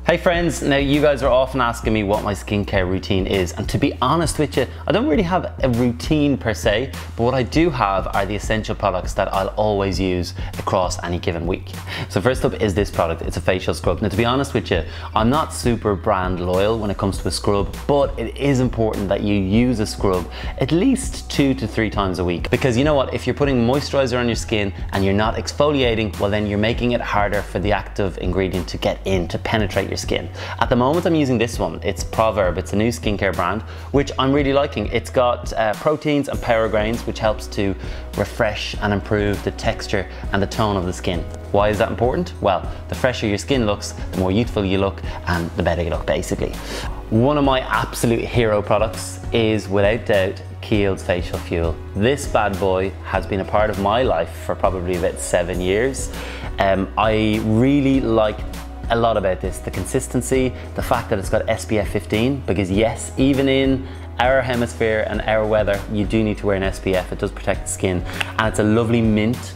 Hey friends, now you guys are often asking me what my skincare routine is, and to be honest with you, I don't really have a routine per se, but what I do have are the essential products that I'll always use across any given week. So first up is this product. It's a facial scrub. Now to be honest with you, I'm not super brand loyal when it comes to a scrub, but it is important that you use a scrub at least 2 to 3 times a week, because you know what, if you're putting moisturizer on your skin and you're not exfoliating, well then you're making it harder for the active ingredient to get in, to penetrate your skin. At the moment I'm using this one. It's Proverb. It's a new skincare brand which I'm really liking. It's got proteins and power grains, which helps to refresh and improve the texture and the tone of the skin. Why is that important? Well, the fresher your skin looks, the more youthful you look, and the better you look basically. One of my absolute hero products is without doubt Kiehl's Facial Fuel. This bad boy has been a part of my life for probably about 7 years. I really like a lot about this, the consistency, the fact that it's got SPF 15, because yes, even in our hemisphere and our weather, you do need to wear an SPF. It does protect the skin, and it's a lovely mint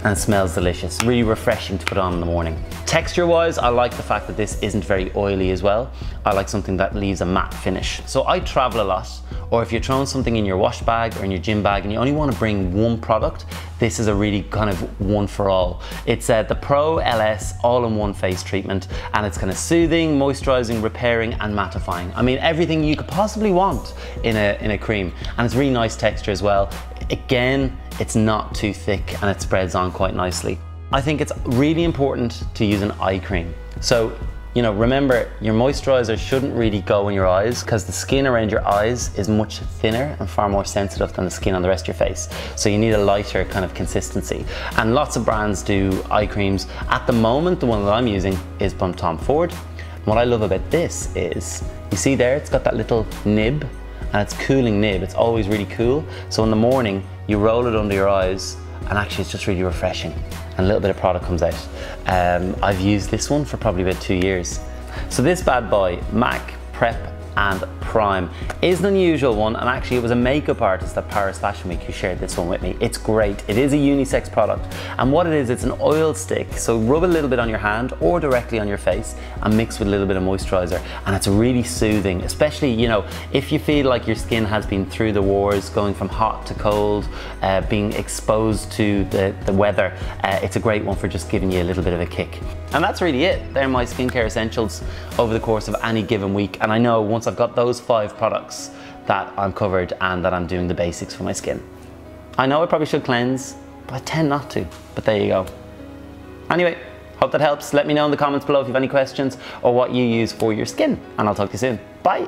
and it smells delicious. Really refreshing to put on in the morning. Texture wise, I like the fact that this isn't very oily as well. I like something that leaves a matte finish. So I travel a lot, or if you're throwing something in your wash bag or in your gym bag and you only want to bring one product, this is a really kind of one for all. It's the Pro LS all-in-one face treatment, and it's kind of soothing, moisturizing, repairing and mattifying. I mean, everything you could possibly want in a cream, and it's really nice texture as well. Again, it's not too thick and it spreads on quite nicely. I think it's really important to use an eye cream. So, you know, remember, your moisturizer shouldn't really go in your eyes, because the skin around your eyes is much thinner and far more sensitive than the skin on the rest of your face. So you need a lighter kind of consistency. And lots of brands do eye creams. At the moment, the one that I'm using is from Tom Ford. And what I love about this is, you see there, it's got that little nib, and it's cooling nib. It's always really cool. So in the morning, you roll it under your eyes, and actually it's just really refreshing. And a little bit of product comes out. I've used this one for probably about 2 years. So this bad boy, MAC Prep and Prime, is an unusual one, and actually it was a makeup artist at Paris Fashion Week who shared this one with me. It's great. It is a unisex product, and what it is, it's an oil stick. So rub a little bit on your hand or directly on your face and mix with a little bit of moisturizer, and it's really soothing, especially, you know, if you feel like your skin has been through the wars, going from hot to cold, being exposed to the weather. It's a great one for just giving you a little bit of a kick. And that's really it. They're my skincare essentials over the course of any given week, and I know once I've got those 5 products that I'm covered and that I'm doing the basics for my skin. I know I probably should cleanse, but I tend not to, but there you go. Anyway, hope that helps. Let me know in the comments below if you have any questions or what you use for your skin, and I'll talk to you soon. Bye.